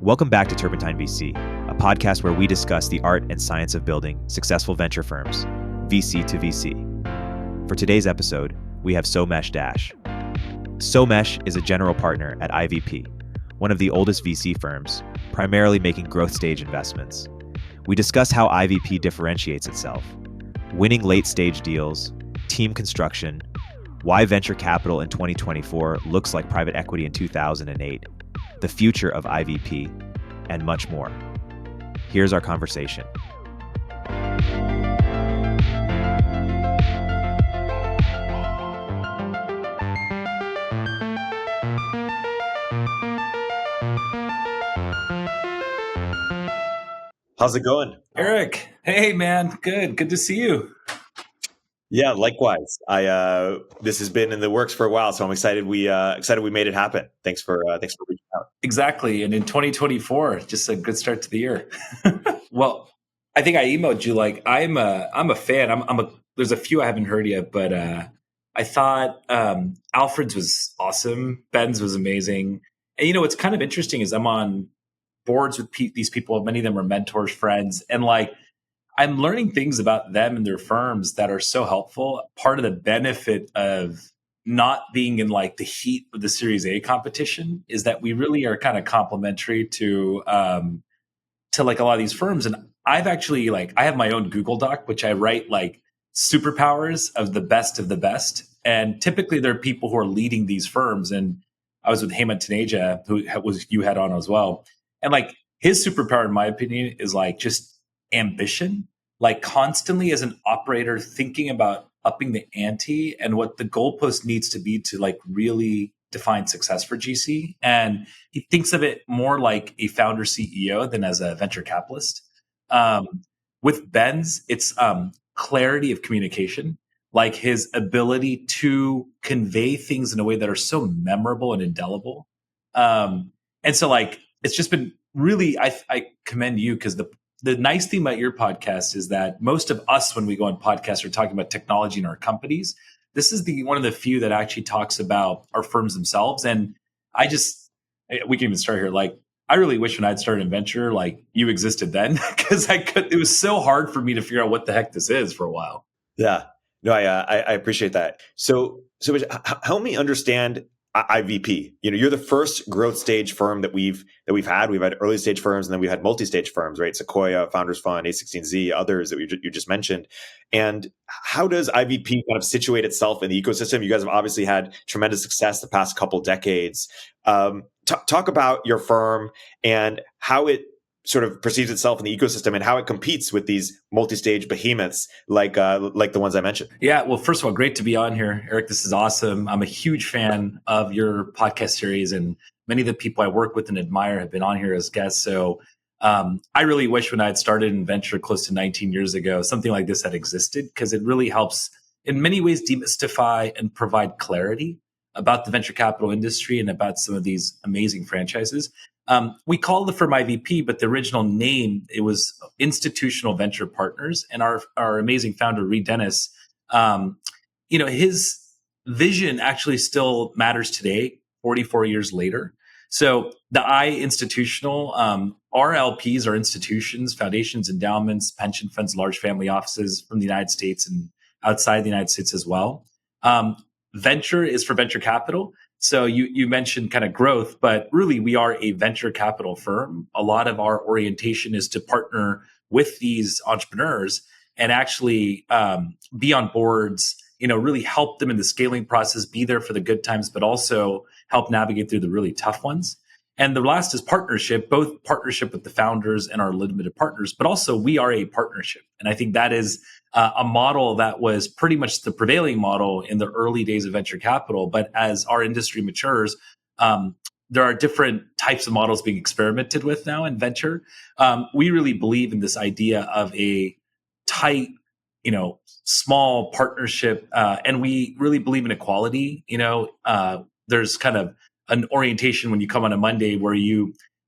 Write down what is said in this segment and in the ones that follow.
Welcome back to Turpentine VC, a podcast where we discuss the art and science of building successful venture firms, VC to VC. For today's episode, we have Somesh Dash. Somesh is a general partner at IVP, one of the oldest VC firms, primarily making growth stage investments. We discuss how IVP differentiates itself, winning late stage deals, team construction, why venture capital in 2024 looks like private equity in 2008, the future of IVP, and much more. Here's our conversation. How's it going? Erik, hey man, good to see you. Yeah, likewise. This has been in the works for a while, so I'm excited we made it happen. Thanks for reaching out. Exactly, and in 2024, just a good start to the year. Well, I think I emailed you like I'm a fan. There's a few I haven't heard yet, but I thought Alfred's was awesome. Ben's was amazing, and what's kind of interesting is I'm on boards with these people. Many of them are mentors, friends, and like I'm learning things about them and their firms that are so helpful. Part of the benefit of not being in like the heat of the Series A competition is that we really are kind of complementary to like a lot of these firms. And I've actually I have my own Google Doc, which I write like superpowers of the best. And typically there are people who are leading these firms. And I was with Hemant Taneja, who you had on as well. And like his superpower, in my opinion, is like just ambition, like constantly as an operator thinking about upping the ante and what the goalpost needs to be to like really define success for GC. And he thinks of it more like a founder CEO than as a venture capitalist. With Ben's, it's clarity of communication, like his ability to convey things in a way that are so memorable and indelible. And so like, it's just been really, I commend you because the nice thing about your podcast is that most of us, when we go on podcasts, are talking about technology in our companies. This is one of the few that actually talks about our firms themselves. And we can even start here. Like, I really wish when I'd started in venture, like you existed then, because it was so hard for me to figure out what the heck this is for a while. Yeah, no, I appreciate that. So help me understand IVP. You're the first growth stage firm that we've had. We've had early stage firms, and then we've had multi-stage firms, right? Sequoia, Founders Fund, A16Z, others that you just mentioned. And how does IVP kind of situate itself in the ecosystem? You guys have obviously had tremendous success the past couple decades. Talk about your firm and how it sort of perceives itself in the ecosystem and how it competes with these multi-stage behemoths like the ones I mentioned. Yeah, well, first of all, great to be on here, Erik. This is awesome. I'm a huge fan of your podcast series, and many of the people I work with and admire have been on here as guests. So I really wish when I had started in venture close to 19 years ago, something like this had existed, because it really helps in many ways demystify and provide clarity about the venture capital industry and about some of these amazing franchises. We call the firm IVP, but the original name, it was Institutional Venture Partners. And our amazing founder, Reed Dennis, his vision actually still matters today, 44 years later. So the institutional, our LPs are institutions, foundations, endowments, pension funds, large family offices from the United States and outside the United States as well. Venture is for venture capital. So you mentioned kind of growth, but really we are a venture capital firm. A lot of our orientation is to partner with these entrepreneurs and actually be on boards, really help them in the scaling process, be there for the good times, but also help navigate through the really tough ones. And the last is partnership, both partnership with the founders and our limited partners, but also we are a partnership. And I think that is a model that was pretty much the prevailing model in the early days of venture capital. But as our industry matures, there are different types of models being experimented with now in venture. We really believe in this idea of a tight, small partnership. And we really believe in equality. There's kind of an orientation when you come on a Monday where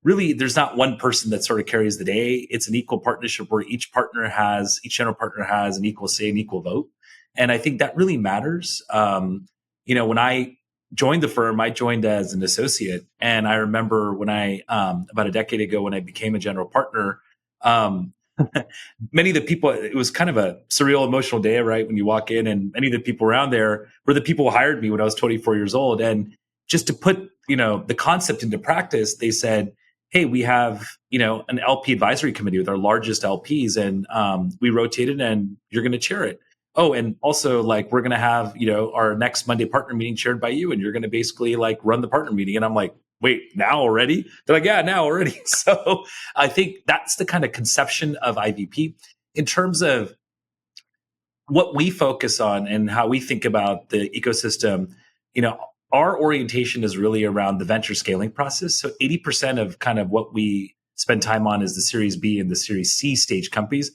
there's not one person that sort of carries the day. It's an equal partnership where each general partner has an equal say and equal vote. And I think that really matters. When I joined the firm, I joined as an associate. And I remember when about a decade ago, when I became a general partner, um, many of the people, it was kind of a surreal, emotional day, right? When you walk in, and many of the people around there were the people who hired me when I was 24 years old. And just to put, the concept into practice, they said, hey, we have, an LP advisory committee with our largest LPs, and we rotated, and you're going to chair it. Oh, and also, like, we're going to have, our next Monday partner meeting chaired by you, and you're going to basically like run the partner meeting. And I'm like, wait, now already? They're like, yeah, now already. So I think that's the kind of conception of IVP in terms of what we focus on and how we think about the ecosystem. Our orientation is really around the venture scaling process. So 80% of kind of what we spend time on is the Series B and the Series C stage companies.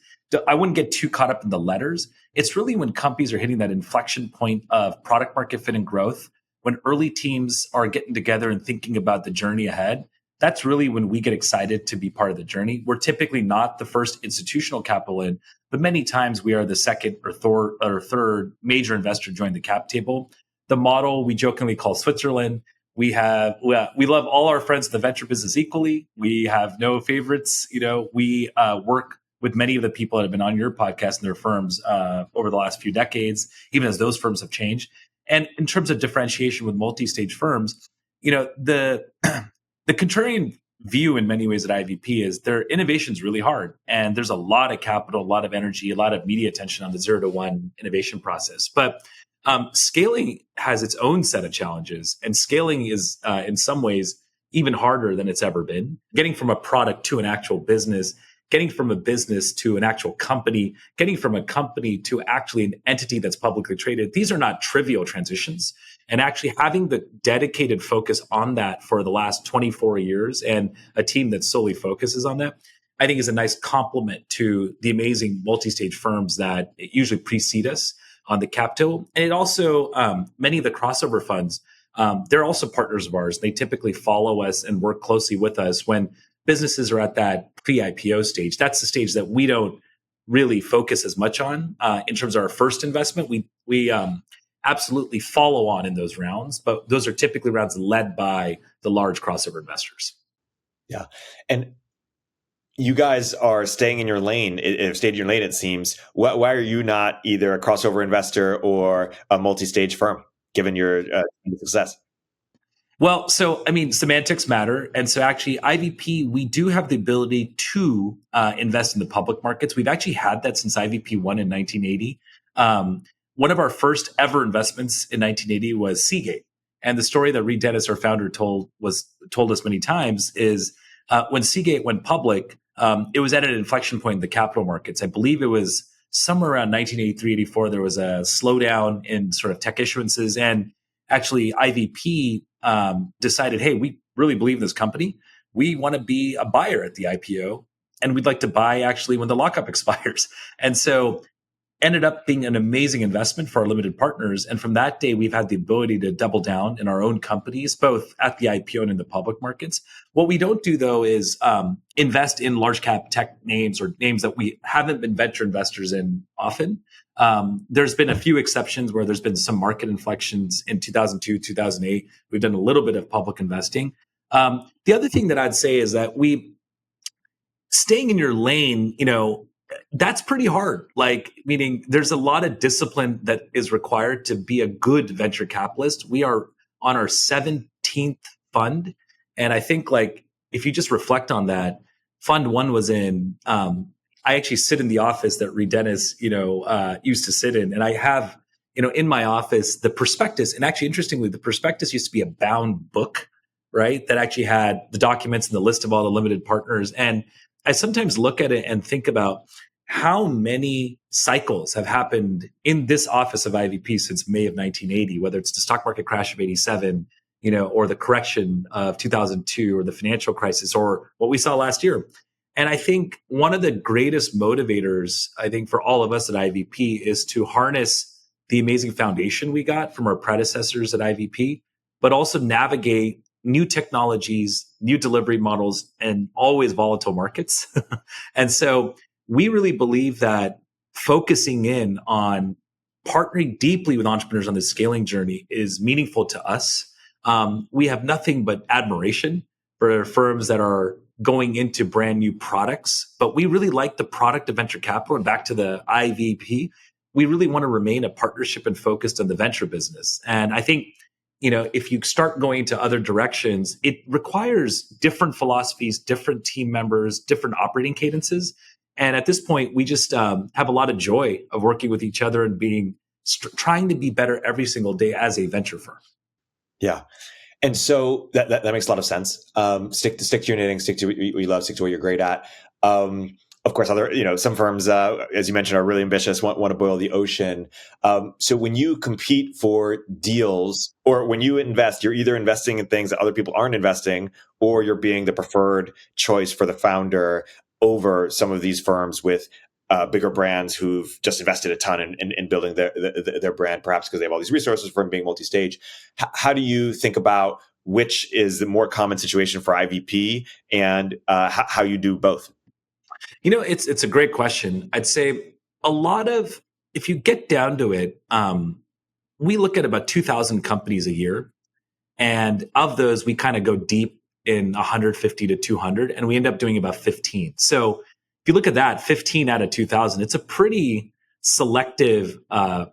I wouldn't get too caught up in the letters. It's really when companies are hitting that inflection point of product market fit and growth, when early teams are getting together and thinking about the journey ahead. That's really when we get excited to be part of the journey. We're typically not the first institutional capital in, but many times we are the second or third major investor join the cap table. The model we jokingly call Switzerland. We love all our friends in the venture business equally. We have no favorites. We work with many of the people that have been on your podcast and their firms over the last few decades, even as those firms have changed. And in terms of differentiation with multi-stage firms, the contrarian view in many ways at IVP is their innovation is really hard. And there's a lot of capital, a lot of energy, a lot of media attention on the 0 to 1 innovation process. But scaling has its own set of challenges. And scaling is, in some ways, even harder than it's ever been. Getting from a product to an actual business, getting from a business to an actual company, getting from a company to actually an entity that's publicly traded. These are not trivial transitions. And actually having the dedicated focus on that for the last 24 years and a team that solely focuses on that, I think is a nice complement to the amazing multi-stage firms that usually precede us on the cap table. And it also, many of the crossover funds, they're also partners of ours. They typically follow us and work closely with us when businesses are at that pre-IPO stage. That's the stage that we don't really focus as much on in terms of our first investment. We absolutely follow on in those rounds, but those are typically rounds led by the large crossover investors. Yeah. And you guys are staying in your lane, stayed in your lane, it seems. Why are you not either a crossover investor or a multi-stage firm, given your success? Well, so, semantics matter. And so actually, IVP, we do have the ability to invest in the public markets. We've actually had that since IVP 1 in 1980. One of our first ever investments in 1980 was Seagate. And the story that Reed Dennis, our founder, told us many times is when Seagate went public, it was at an inflection point in the capital markets. I believe it was somewhere around 1983, 84. There was a slowdown in sort of tech issuances. And actually, IVP decided, hey, we really believe in this company. We want to be a buyer at the IPO. And we'd like to buy actually when the lockup expires. And so ended up being an amazing investment for our limited partners. And from that day, we've had the ability to double down in our own companies, both at the IPO and in the public markets. What we don't do, though, is invest in large cap tech names or names that we haven't been venture investors in often. There's been a few exceptions where there's been some market inflections in 2002, 2008. We've done a little bit of public investing. The other thing that I'd say is that staying in your lane, that's pretty hard. Meaning there's a lot of discipline that is required to be a good venture capitalist. We are on our 17th fund. And I think if you just reflect on that, fund 1 was in, I actually sit in the office that Reed Dennis, used to sit in. And I have, in my office, the prospectus. And actually, interestingly, the prospectus used to be a bound book, right? That actually had the documents and the list of all the limited partners. And I sometimes look at it and think about how many cycles have happened in this office of IVP since May of 1980, whether it's the stock market crash of 87, or the correction of 2002 or the financial crisis or what we saw last year. And I think one of the greatest motivators, I think, for all of us at IVP is to harness the amazing foundation we got from our predecessors at IVP, but also navigate new technologies, new delivery models, and always volatile markets. And so we really believe that focusing in on partnering deeply with entrepreneurs on this scaling journey is meaningful to us. we have nothing but admiration for firms that are going into brand new products. But we really like the product of venture capital. And back to the IVP, we really want to remain a partnership and focused on the venture business. And I think, if you start going to other directions, it requires different philosophies, different team members, different operating cadences. And at this point, we just have a lot of joy of working with each other and trying to be better every single day as a venture firm. Yeah. And so that makes a lot of sense. Stick to your knitting, stick to what you love, stick to what you're great at. Of course, some firms, as you mentioned, are really ambitious, want to boil the ocean. So when you compete for deals or when you invest, you're either investing in things that other people aren't investing, or you're being the preferred choice for the founder over some of these firms with bigger brands who've just invested a ton in building their brand, perhaps because they have all these resources from being multi-stage. How do you think about which is the more common situation for IVP and how you do both? It's a great question. I'd say if you get down to it, we look at about 2,000 companies a year. And of those, we kind of go deep in 150 to 200, and we end up doing about 15. So if you look at that, 15 out of 2,000, it's a pretty selective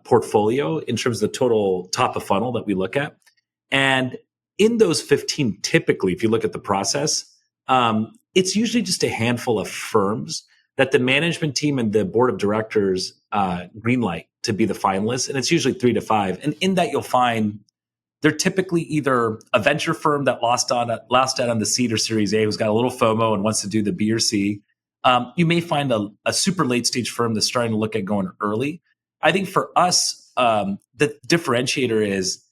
portfolio in terms of the total top of funnel that we look at. And in those 15, typically, if you look at the process, it's usually just a handful of firms that the management team and the board of directors greenlight to be the finalists. And it's usually 3 to 5. And in that, you'll find they're typically either a venture firm that lost out on the seed or Series A, who's got a little FOMO and wants to do the B or C. You may find a super late stage firm that's starting to look at going early. I think for us, the differentiator is,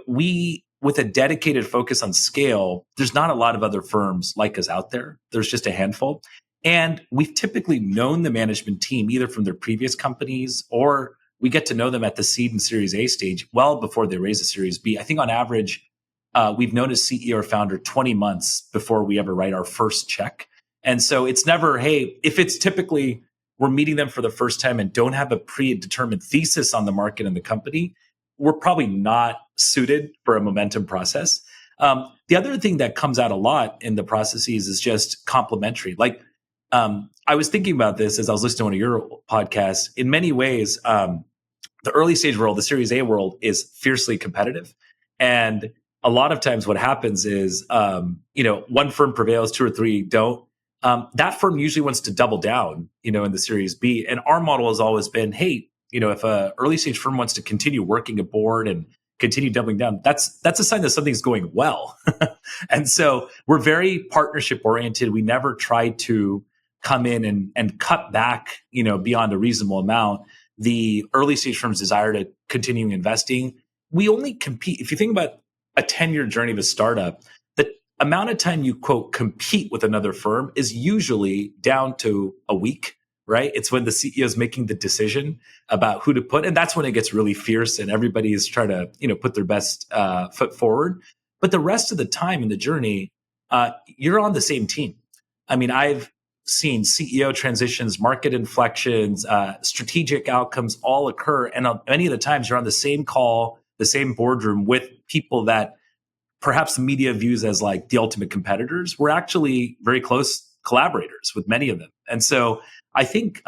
we, with a dedicated focus on scale, there's not a lot of other firms like us out there. There's just a handful. And we've typically known the management team either from their previous companies, or we get to know them at the seed and Series A stage well before they raise a Series B. I think on average, we've known a CEO or founder 20 months before we ever write our first check. And so it's never, hey, if it's typically we're meeting them for the first time and don't have a predetermined thesis on the market and the company, we're probably not suited for a momentum process. The other thing that comes out a lot in the processes is just complementary. Like, I was thinking about this as I was listening to one of your podcasts. In many ways, the early stage world, the Series A world, is fiercely competitive. And a lot of times what happens is, one firm prevails, 2 or 3 don't. That firm usually wants to double down, in the Series B. And our model has always been, hey, if a early stage firm wants to continue working aboard and continue doubling down, that's a sign that something's going well. And so we're very partnership oriented. We never try to come in and cut back, beyond a reasonable amount the early stage firm's desire to continue investing. We only compete. If you think about a 10-year journey of a startup, the amount of time you, quote, compete with another firm is usually down to a week, right? It's when the CEO is making the decision about who to put. And that's when it gets really fierce and everybody is trying to, put their best foot forward. But the rest of the time in the journey, you're on the same team. I mean, I've seen CEO transitions, market inflections, strategic outcomes all occur. And many of the times you're on the same call, the same boardroom with people that perhaps the media views as like the ultimate competitors. We're actually very close collaborators with many of them. And so I think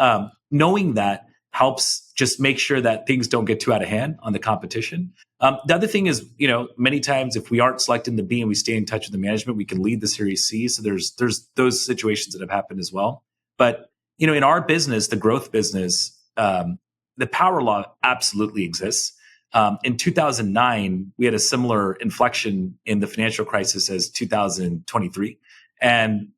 knowing that helps just make sure that things don't get too out of hand on the competition. The other thing is, many times if we aren't selecting the B and we stay in touch with the management, we can lead the Series C. So there's those situations that have happened as well. But, in our business, the growth business, the power law absolutely exists. In 2009, we had a similar inflection in the financial crisis as 2023. And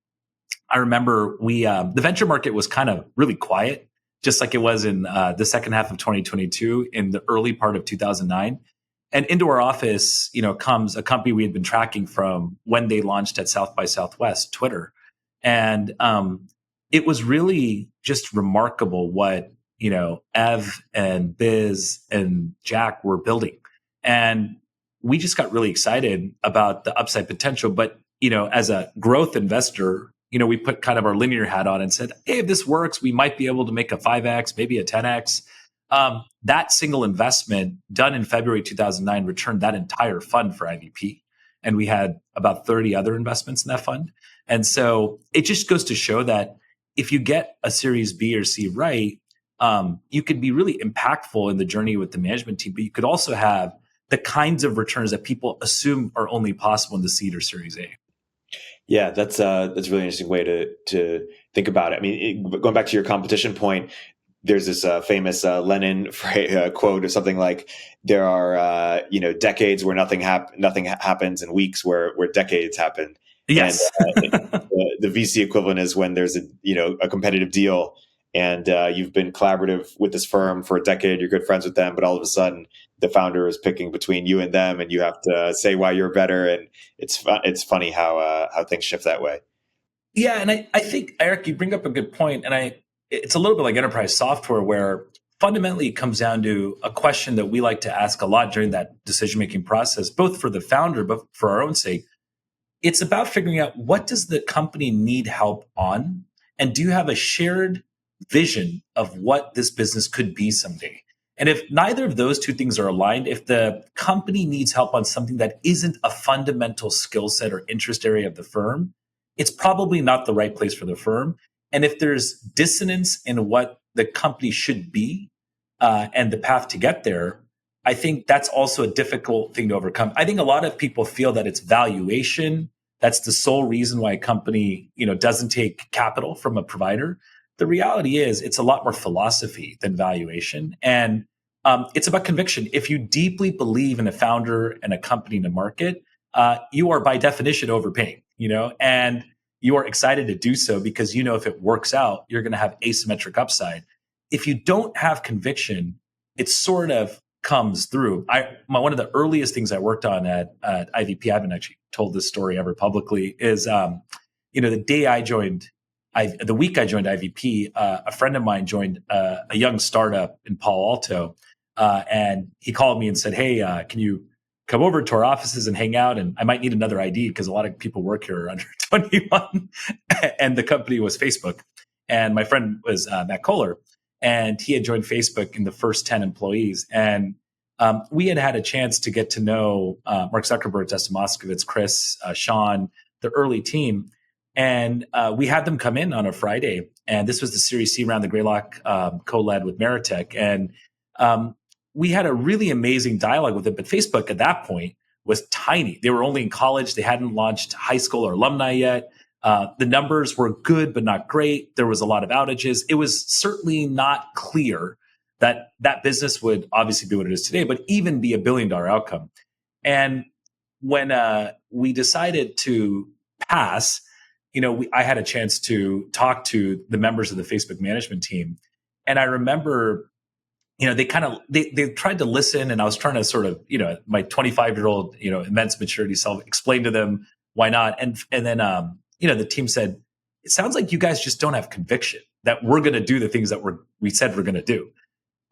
I remember the venture market was kind of really quiet, just like it was in the second half of 2022, in the early part of 2009. And into our office, comes a company we had been tracking from when they launched at South by Southwest, Twitter. And it was really just remarkable what, Ev and Biz and Jack were building. And we just got really excited about the upside potential. But, as a growth investor, we put kind of our linear hat on and said, hey, if this works, we might be able to make a 5X, maybe a 10X. That single investment done in February 2009 returned that entire fund for IVP. and we had about 30 other investments in that fund. And so it just goes to show that if you get a Series B or C right, you could be really impactful in the journey with the management team, but you could also have the kinds of returns that people assume are only possible in the seed or Series A. Yeah, that's a really interesting way to think about it. I mean, going back to your competition point, there's this famous Lenin quote or something like, "There are decades where nothing happens, and weeks where decades happen." Yes. And the VC equivalent is when there's a competitive deal, and you've been collaborative with this firm for a decade, you're good friends with them, but all of a sudden the founder is picking between you and them, and you have to say why you're better. And it's funny how things shift that way. Yeah, and I think, Erik, you bring up a good point, and it's a little bit like enterprise software, where fundamentally it comes down to a question that we like to ask a lot during that decision-making process, both for the founder, but for our own sake. It's about figuring out, what does the company need help on? And do you have a shared vision of what this business could be someday? And if neither of those two things are aligned, if the company needs help on something that isn't a fundamental skill set or interest area of the firm, it's probably not the right place for the firm. And if there's dissonance in what the company should be and the path to get there, I think that's also a difficult thing to overcome. I think a lot of people feel that it's valuation. That's the sole reason why a company, doesn't take capital from a provider. The reality is, it's a lot more philosophy than valuation. And it's about conviction. If you deeply believe in a founder and a company in a market, you are by definition overpaying, and you are excited to do so because if it works out, you're going to have asymmetric upside. If you don't have conviction, it sort of comes through. One of the earliest things I worked on at IVP, I haven't actually told this story ever publicly, is the day I joined, the week I joined IVP, a friend of mine joined a young startup in Palo Alto, and he called me and said, "Hey, can you come over to our offices and hang out? And I might need another ID because a lot of people work here are under 21." And the company was Facebook, and my friend was Matt Kohler. And he had joined Facebook in the first 10 employees. And we had a chance to get to know Mark Zuckerberg, Dustin Moskovitz, Chris, Sean, the early team. And we had them come in on a Friday. And this was the Series C round, the Greylock co-led with Meritech. And we had a really amazing dialogue with it. But Facebook at that point was tiny. They were only in college. They hadn't launched high school or alumni yet. The numbers were good, but not great. There was a lot of outages. It was certainly not clear that that business would obviously be what it is today, but even be $1 billion outcome. And when we decided to pass, I had a chance to talk to the members of the Facebook management team. And I remember, they tried to listen, and I was trying to sort of, my 25-year-old, immense maturity self explain to them why not. And then, the team said, "It sounds like you guys just don't have conviction that we're going to do the things that we said we're going to do."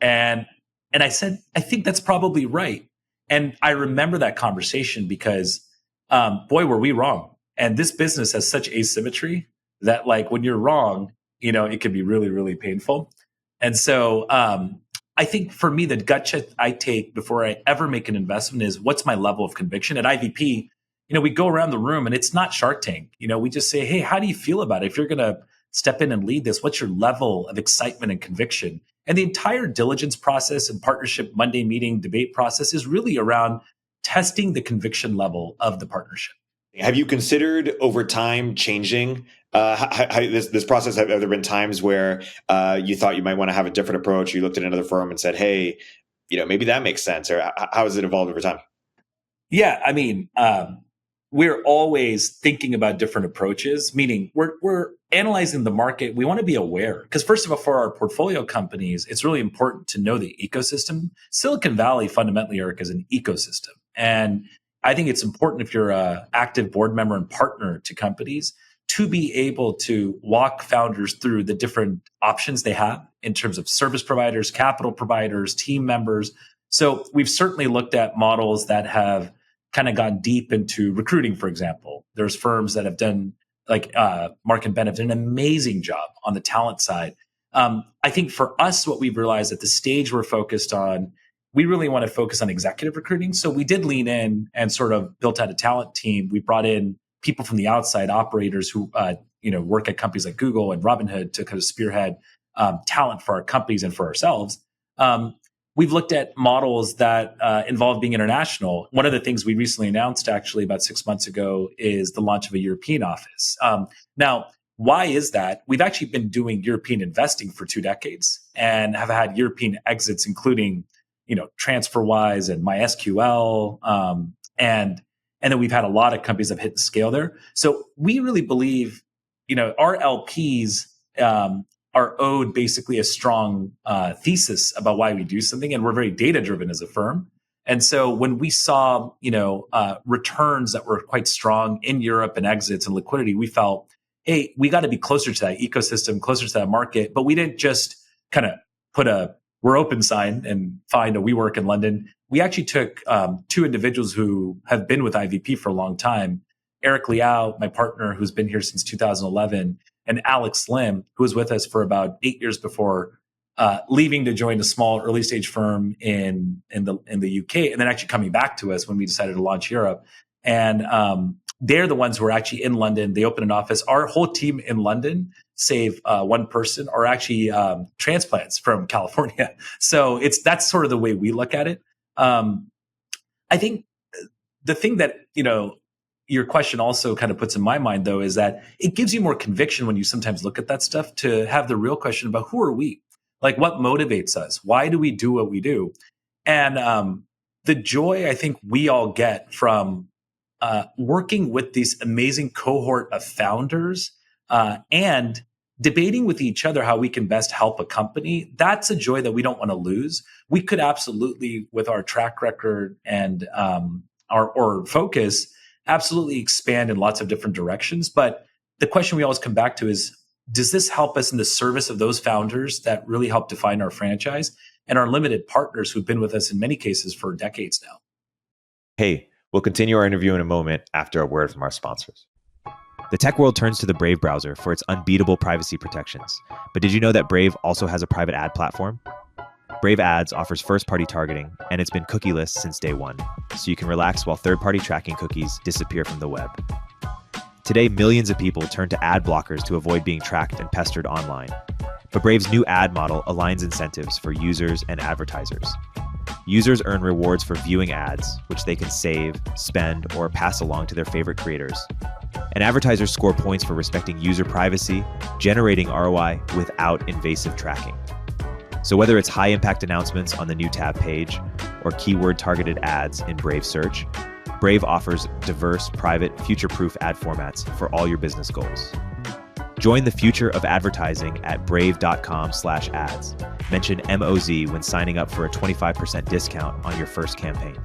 And I said, "I think that's probably right." And I remember that conversation because, boy, were we wrong. And this business has such asymmetry that, like, when you're wrong, it can be really, really painful. And so I think for me, the gut check I take before I ever make an investment is, what's my level of conviction? At IVP, we go around the room, and it's not Shark Tank. We just say, "Hey, how do you feel about it? If you're going to step in and lead this, what's your level of excitement and conviction?" And the entire diligence process and partnership Monday meeting debate process is really around testing the conviction level of the partnership. Have you considered over time changing this process? Have there been times where you thought you might want to have a different approach? You looked at another firm and said, "Hey, maybe that makes sense," or how has it evolved over time? Yeah, I mean, we're always thinking about different approaches, meaning we're analyzing the market. We want to be aware because, first of all, for our portfolio companies, it's really important to know the ecosystem. Silicon Valley fundamentally, Erik, is an ecosystem. And I think it's important, if you're an active board member and partner to companies, to be able to walk founders through the different options they have in terms of service providers, capital providers, team members. So we've certainly looked at models that have kind of gone deep into recruiting, for example. There's firms that have done, like Mark and Ben have done an amazing job on the talent side. I think for us, what we've realized at the stage we're focused on we really want to focus on executive recruiting. So we did lean in and sort of built out a talent team. We brought in people from the outside, operators who work at companies like Google and Robinhood to kind of spearhead talent for our companies and for ourselves. We've looked at models that involve being international. One of the things we recently announced, actually about 6 months ago, is the launch of a European office. Now, why is that? We've actually been doing European investing for 2 decades and have had European exits, including TransferWise and MySQL, and then we've had a lot of companies that have hit the scale there. So we really believe, our LPs are owed basically a strong thesis about why we do something, and we're very data driven as a firm. And so when we saw, returns that were quite strong in Europe and exits and liquidity, we felt, hey, we got to be closer to that ecosystem, closer to that market. But we didn't just kind of put a "we're open" sign and find a WeWork in London. We actually took 2 individuals who have been with IVP for a long time, Erik, my partner, who's been here since 2011, and Alex Lim, who was with us for about 8 years before leaving to join a small early stage firm in the UK, and then actually coming back to us when we decided to launch Europe. And they're the ones who are actually in London. They open an office. Our whole team in London, save one person, are actually transplants from California. So that's sort of the way we look at it. I think the thing that, your question also kind of puts in my mind, though, is that it gives you more conviction when you sometimes look at that stuff to have the real question about who are we? Like, what motivates us? Why do we do what we do? And the joy I think we all get from working with these amazing cohort of founders and debating with each other how we can best help a company, that's a joy that we don't want to lose. We could absolutely, with our track record and our focus, absolutely expand in lots of different directions. But the question we always come back to is, does this help us in the service of those founders that really help define our franchise and our limited partners who've been with us in many cases for decades now? Hey, we'll continue our interview in a moment after a word from our sponsors. The tech world turns to the Brave browser for its unbeatable privacy protections. But did you know that Brave also has a private ad platform? Brave Ads offers first-party targeting, and it's been cookieless since day one, so you can relax while third-party tracking cookies disappear from the web. Today, millions of people turn to ad blockers to avoid being tracked and pestered online. But Brave's new ad model aligns incentives for users and advertisers. Users earn rewards for viewing ads, which they can save, spend, or pass along to their favorite creators. And advertisers score points for respecting user privacy, generating ROI without invasive tracking. So whether it's high-impact announcements on the new tab page or keyword-targeted ads in Brave Search, Brave offers diverse, private, future-proof ad formats for all your business goals. Join the future of advertising at brave.com/ads. Mention MOZ when signing up for a 25% discount on your first campaign.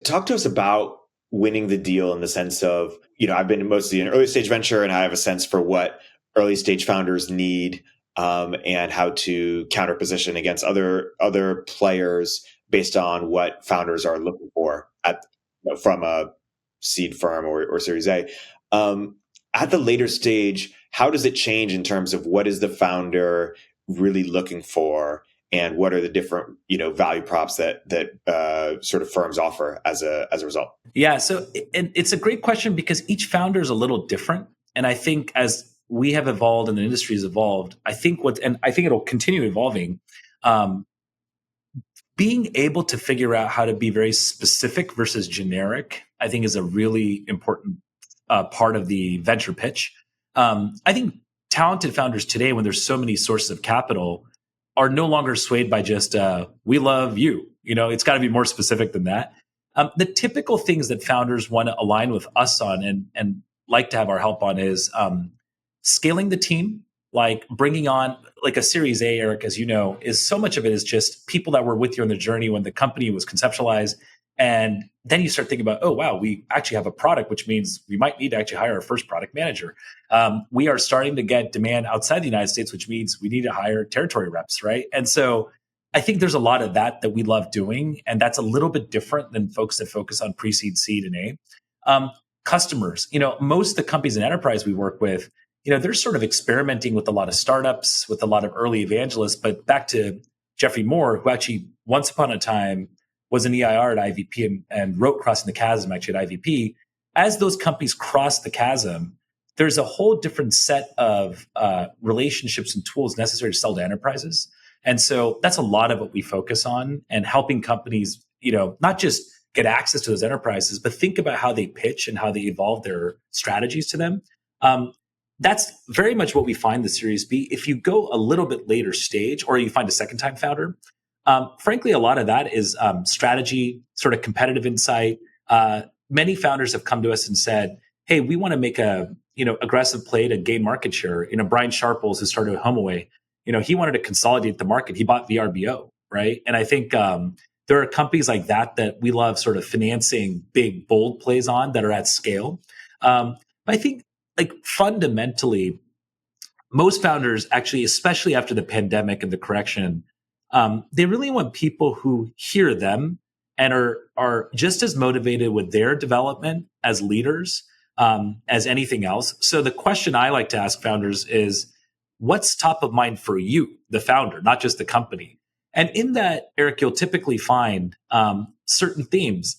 Talk to us about winning the deal in the sense of, I've been mostly in early stage venture and I have a sense for what early stage founders need and how to counter position against other players based on what founders are looking for from a seed firm or Series A. At the later stage, how does it change in terms of what is the founder really looking for, and what are the different value props that sort of firms offer as a result? Yeah, so it's a great question because each founder is a little different, and I think as we have evolved and the industry has evolved, I think it'll continue evolving. Being able to figure out how to be very specific versus generic, I think, is a really important part of the venture pitch. I think talented founders today, when there's so many sources of capital, are no longer swayed by just, we love you. It's got to be more specific than that. The typical things that founders want to align with us on and like to have our help on is scaling the team, like bringing on like a Series A, Erik, as you know, is so much of it is just people that were with you on the journey when the company was conceptualized. And then you start thinking about, oh, wow, we actually have a product, which means we might need to actually hire our first product manager. We are starting to get demand outside the United States, which means we need to hire territory reps, right? And so I think there's a lot of that we love doing. And that's a little bit different than folks that focus on pre-seed, seed, and A. Customers, most of the companies in enterprise we work with, they're sort of experimenting with a lot of startups, with a lot of early evangelists. But back to Jeffrey Moore, who actually once upon a time was an EIR at IVP and wrote Crossing the Chasm actually at IVP. As those companies cross the chasm, there's a whole different set of relationships and tools necessary to sell to enterprises. And so that's a lot of what we focus on, and helping companies, not just get access to those enterprises, but think about how they pitch and how they evolve their strategies to them. That's very much what we find the Series B. If you go a little bit later stage, or you find a second time founder, frankly, a lot of that is strategy, sort of competitive insight. Many founders have come to us and said, hey, we want to make a aggressive play to gain market share. Brian Sharples, who started HomeAway, he wanted to consolidate the market. He bought VRBO, right? And I think there are companies like that we love sort of financing big, bold plays on that are at scale. But I think fundamentally, most founders actually, especially after the pandemic and the correction, they really want people who hear them and are just as motivated with their development as leaders as anything else. So the question I like to ask founders is, what's top of mind for you, the founder, not just the company? And in that, Erik, you'll typically find certain themes.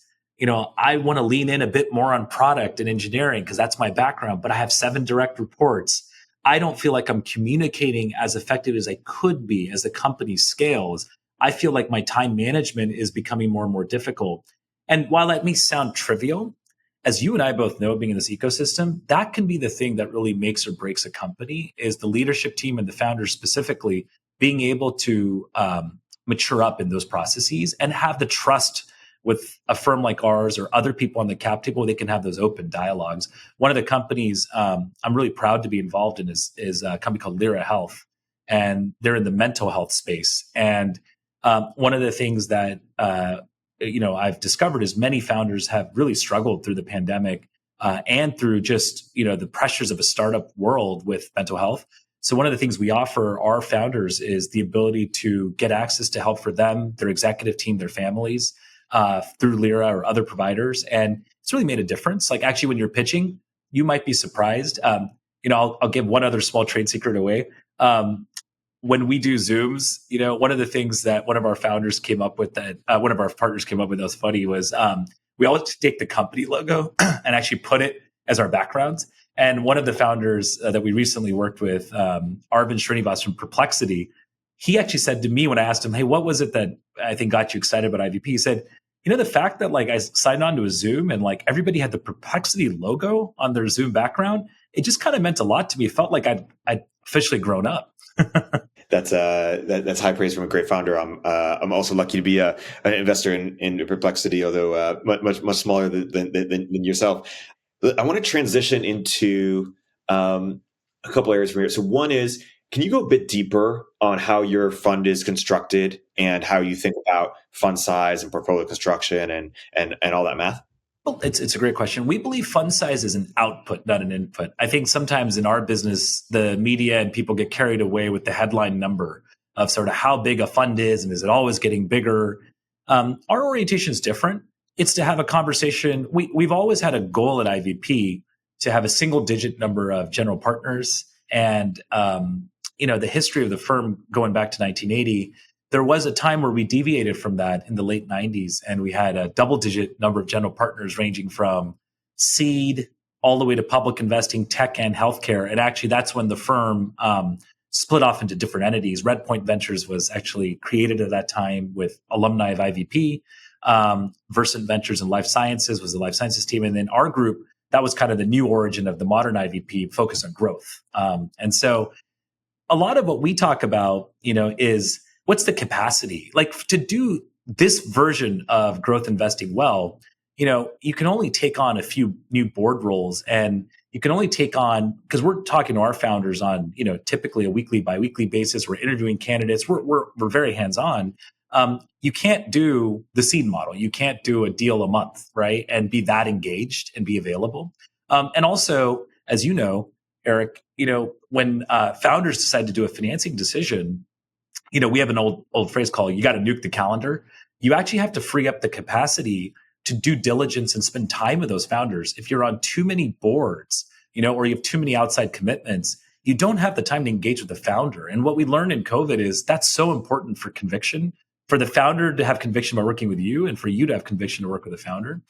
I want to lean in a bit more on product and engineering because that's my background, but I have 7 direct reports. I don't feel like I'm communicating as effective as I could be as the company scales. I feel like my time management is becoming more and more difficult. And while that may sound trivial, as you and I both know, being in this ecosystem, that can be the thing that really makes or breaks a company, is the leadership team and the founders specifically being able to mature up in those processes and have the trust with a firm like ours or other people on the cap table where they can have those open dialogues. One of the companies I'm really proud to be involved in is a company called Lyra Health, and they're in the mental health space. And one of the things that I've discovered is many founders have really struggled through the pandemic and through just the pressures of a startup world with mental health. So one of the things we offer our founders is the ability to get access to help for them, their executive team, their families, through Lyra or other providers. And it's really made a difference. Like, actually, when you're pitching, you might be surprised. I'll give one other small trade secret away. When we do Zooms, one of the things that one of our founders came up with, that one of our partners came up with that was funny, was we always take the company logo and actually put it as our backgrounds. And one of the founders that we recently worked with, Arvind Srinivas from Perplexity, he actually said to me when I asked him, hey, what was it that I think got you excited about IVP? He said, the fact that I signed on to a Zoom and everybody had the Perplexity logo on their Zoom background, it just kind of meant a lot to me. It felt like I'd officially grown up. That's high praise from a great founder. I'm also lucky to be an investor in Perplexity, although much smaller than yourself. I want to transition into a couple areas from here. So one is, can you go a bit deeper on how your fund is constructed and how you think about fund size and portfolio construction and all that math? Well, it's a great question. We believe fund size is an output, not an input. I think sometimes in our business, the media and people get carried away with the headline number of sort of how big a fund is and is it always getting bigger. Our orientation is different. It's to have a conversation. We've always had a goal at IVP to have a single-digit number of general partners. And the history of the firm going back to 1980, there was a time where we deviated from that in the late 90s, and we had a double-digit number of general partners ranging from seed all the way to public investing, tech, and healthcare. And actually, that's when the firm split off into different entities. Redpoint Ventures was actually created at that time with alumni of IVP. Versant Ventures and Life Sciences was the life sciences team. And then our group, that was kind of the new origin of the modern IVP, focused on growth. And so a lot of what we talk about, is what's the capacity? To do this version of growth investing well, you can only take on a few new board roles, and you can only take on, because we're talking to our founders on, typically a weekly, bi-weekly basis. We're interviewing candidates. We're very hands-on. You can't do the seed model. You can't do a deal a month, right? And be that engaged and be available. And also, as you know, Erik, when founders decide to do a financing decision, we have an old phrase called, you got to nuke the calendar. You actually have to free up the capacity to do diligence and spend time with those founders. If you're on too many boards, or you have too many outside commitments, you don't have the time to engage with the founder. And what we learned in COVID is that's so important for conviction, for the founder to have conviction by working with you and for you to have conviction to work with the founder.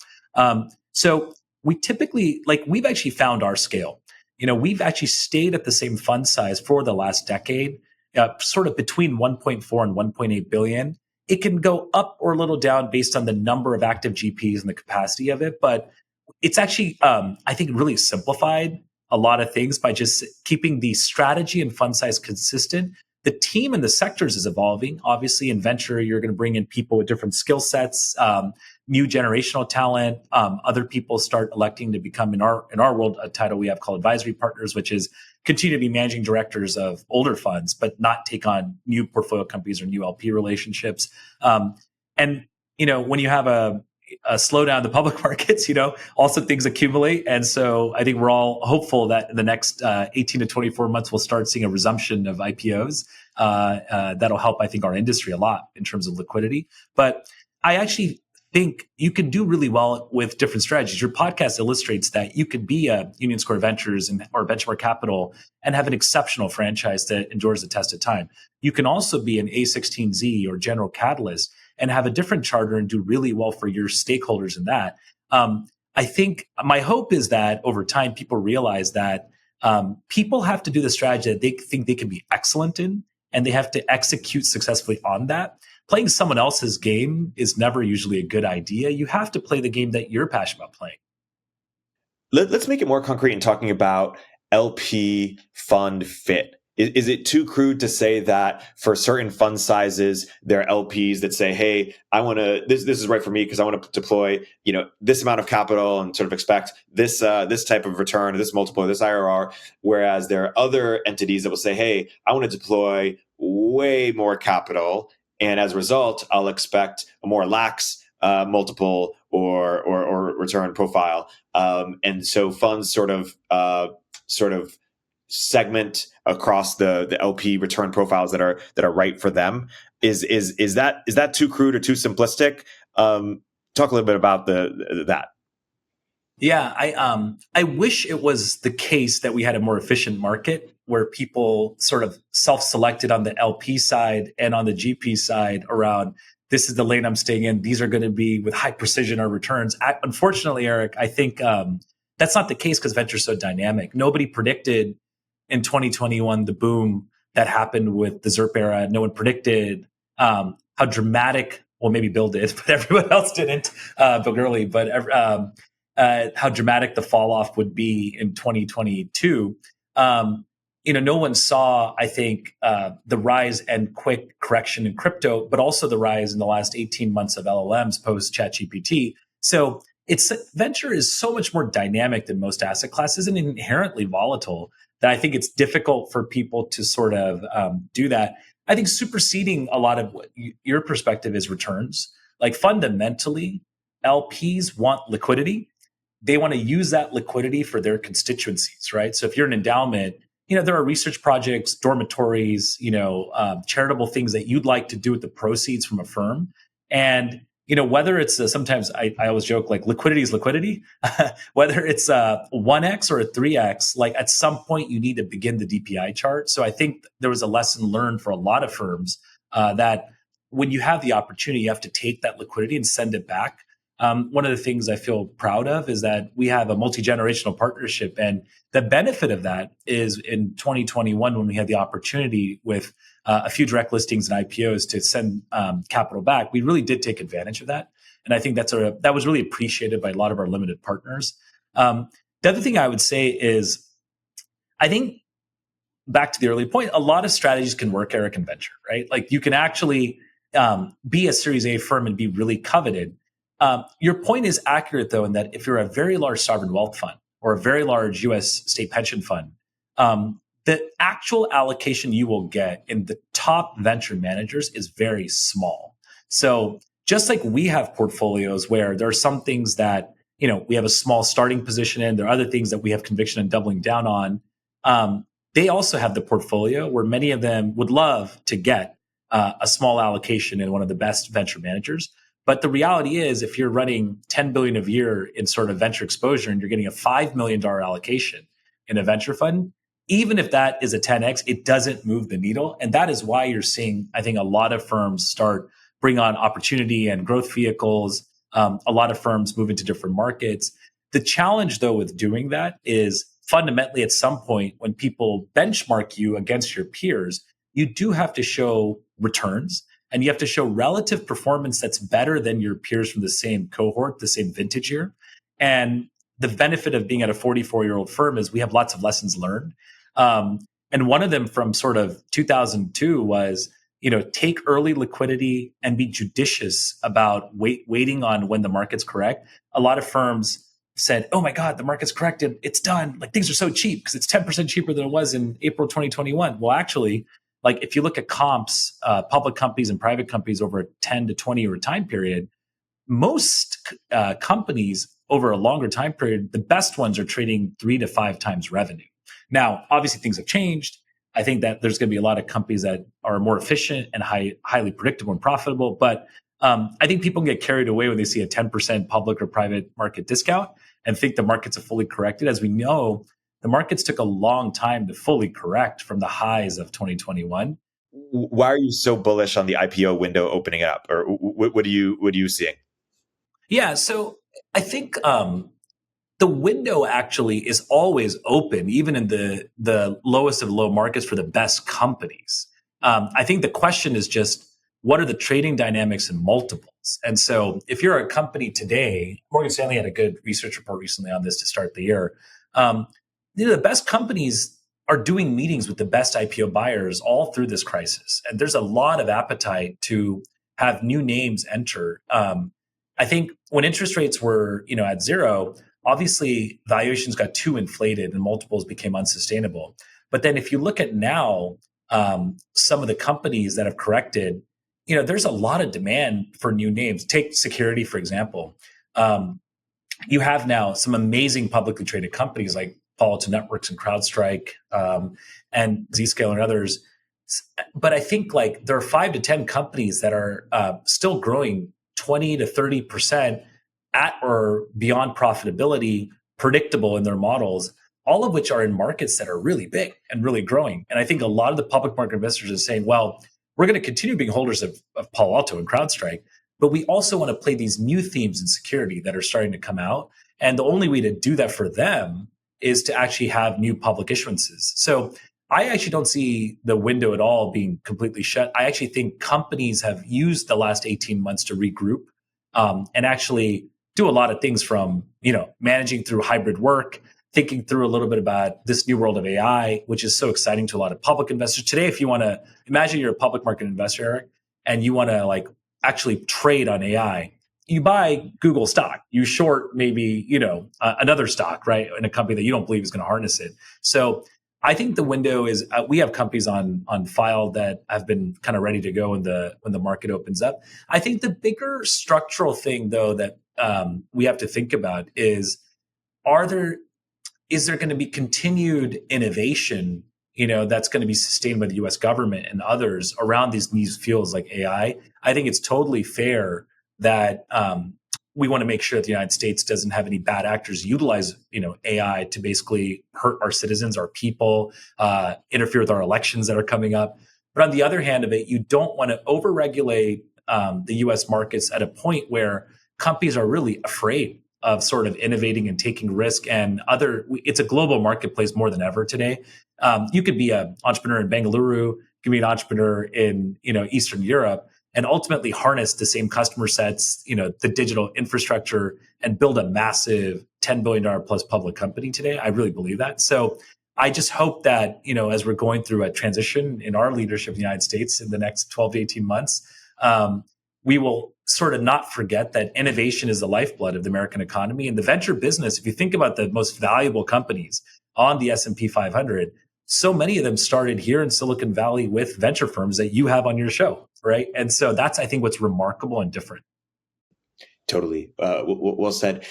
So we typically, we've actually found our scale. We've actually stayed at the same fund size for the last decade, sort of between 1.4 and 1.8 billion. It can go up or a little down based on the number of active GPs and the capacity of it. But it's actually, I think, really simplified a lot of things by just keeping the strategy and fund size consistent. The team and the sectors is evolving. Obviously, in venture, you're going to bring in people with different skill sets, new generational talent. Other people start electing to become, in our world, a title we have called advisory partners, which is continue to be managing directors of older funds, but not take on new portfolio companies or new LP relationships. And when you have a slowdown in the public markets, also things accumulate. And so I think we're all hopeful that in the next 18 to 24 months, we'll start seeing a resumption of IPOs. That'll help, I think, our industry a lot in terms of liquidity. But I actually think you can do really well with different strategies. Your podcast illustrates that you could be a Union Square Ventures or Benchmark Capital and have an exceptional franchise that endures the test of time. You can also be an A16Z or General Catalyst and have a different charter and do really well for your stakeholders in that. I think my hope is that over time, people realize that people have to do the strategy that they think they can be excellent in, and they have to execute successfully on that. Playing someone else's game is never usually a good idea. You have to play the game that you're passionate about playing. Let's make it more concrete in talking about LP fund fit. Is it too crude to say that for certain fund sizes, there are LPs that say, hey, I want to, this is right for me because I want to deploy, this amount of capital and sort of expect this type of return, this multiple, this IRR. Whereas there are other entities that will say, hey, I want to deploy way more capital. And as a result, I'll expect a more lax multiple or return profile. And so funds sort of segment across the LP return profiles that are right for them. Is that too crude or too simplistic? Talk a little bit about that. Yeah, I wish it was the case that we had a more efficient market where people sort of self-selected on the LP side and on the GP side around, this is the lane I'm staying in. These are going to be with high precision our returns. Unfortunately, Erik, I think that's not the case because venture is so dynamic. Nobody predicted in 2021 the boom that happened with the ZERP era. No one predicted how dramatic, well, maybe Bill did, but everyone else didn't, but early, but how dramatic the fall off would be in 2022. No one saw, I think, the rise and quick correction in crypto, but also the rise in the last 18 months of LLMs post ChatGPT. So venture is so much more dynamic than most asset classes and inherently volatile that I think it's difficult for people to sort of do that. I think superseding a lot of what your perspective is returns. Like fundamentally, LPs want liquidity. They want to use that liquidity for their constituencies, right? So if you're an endowment, there are research projects, dormitories, charitable things that you'd like to do with the proceeds from a firm. And, whether it's sometimes I always joke, like liquidity is liquidity, whether it's a 1x or a 3x, like at some point you need to begin the DPI chart. So I think there was a lesson learned for a lot of firms that when you have the opportunity, you have to take that liquidity and send it back. One of the things I feel proud of is that we have a multi-generational partnership. And the benefit of that is in 2021, when we had the opportunity with a few direct listings and IPOs to send capital back, we really did take advantage of that. And I think that was really appreciated by a lot of our limited partners. The other thing I would say is, I think back to the early point, a lot of strategies can work, Erik, in venture, right? Like you can actually be a Series A firm and be really coveted. Your point is accurate, though, in that if you're a very large sovereign wealth fund or a very large U.S. state pension fund, the actual allocation you will get in the top venture managers is very small. So just like we have portfolios where there are some things that, we have a small starting position in, there are other things that we have conviction in doubling down on. They also have the portfolio where many of them would love to get a small allocation in one of the best venture managers. But the reality is, if you're running $10 billion a year in sort of venture exposure and you're getting a $5 million allocation in a venture fund, even if that is a 10x, it doesn't move the needle. And that is why you're seeing, I think, a lot of firms start bring on opportunity and growth vehicles. A lot of firms move into different markets. The challenge, though, with doing that is fundamentally at some point when people benchmark you against your peers, you do have to show returns and you have to show relative performance that's better than your peers from the same cohort, the same vintage year. And the benefit of being at a 44-year-old firm is we have lots of lessons learned. And one of them from sort of 2002 was, take early liquidity and be judicious about waiting on when the market's correct. A lot of firms said, oh my God, the market's corrected. It's done. Like things are so cheap because it's 10% cheaper than it was in April 2021. Well, actually, like if you look at comps, public companies and private companies over a 10 to 20 year time period, most companies over a longer time period, the best ones are trading 3 to 5 times revenue. Now, obviously things have changed. I think that there's going to be a lot of companies that are more efficient and highly predictable and profitable. But I think people get carried away when they see a 10% public or private market discount and think the markets have fully corrected. As we know, the markets took a long time to fully correct from the highs of 2021. Why are you so bullish on the IPO window opening up, or what are you seeing? Yeah, so I think the window actually is always open, even in the lowest of low markets for the best companies. I think the question is just, what are the trading dynamics and multiples? And so if you're a company today, Morgan Stanley had a good research report recently on this to start the year. The best companies are doing meetings with the best IPO buyers all through this crisis. And there's a lot of appetite to have new names enter. I think when interest rates were, at zero, obviously valuations got too inflated and multiples became unsustainable. But then if you look at now, some of the companies that have corrected, there's a lot of demand for new names. Take security, for example. You have now some amazing publicly traded companies like Palo Alto Networks and CrowdStrike and Zscaler and others. But I think like there are 5 to 10 companies that are still growing 20 to 30% at or beyond profitability, predictable in their models, all of which are in markets that are really big and really growing. And I think a lot of the public market investors are saying, well, we're going to continue being holders of Palo Alto and CrowdStrike, but we also want to play these new themes in security that are starting to come out. And the only way to do that for them is to actually have new public issuances. So I actually don't see the window at all being completely shut. I actually think companies have used the last 18 months to regroup and actually do a lot of things from, managing through hybrid work, thinking through a little bit about this new world of AI, which is so exciting to a lot of public investors. Today, if you want to imagine you're a public market investor, Erik, and you want to actually trade on AI, you buy Google stock, you short maybe, another stock, right? In a company that you don't believe is going to harness it. So I think the window is, we have companies on file that have been kind of ready to go when the market opens up. I think the bigger structural thing though, that we have to think about is there going to be continued innovation, that's going to be sustained by the US government and others around these fields like AI? I think it's totally fair that we want to make sure that the United States doesn't have any bad actors utilize, AI to basically hurt our citizens, our people, interfere with our elections that are coming up. But on the other hand of it, you don't want to overregulate the US markets at a point where companies are really afraid of sort of innovating and taking risk it's a global marketplace more than ever today. You could be an entrepreneur in Bengaluru, you could be an entrepreneur in, Eastern Europe, and ultimately harness the same customer sets, the digital infrastructure, and build a massive $10 billion plus public company today. I really believe that. So I just hope that, as we're going through a transition in our leadership in the United States in the next 12 to 18 months, we will sort of not forget that innovation is the lifeblood of the American economy. And the venture business, if you think about the most valuable companies on the S&P 500, so many of them started here in Silicon Valley with venture firms that you have on your show, right? And so that's, I think, what's remarkable and different. Totally. Well said.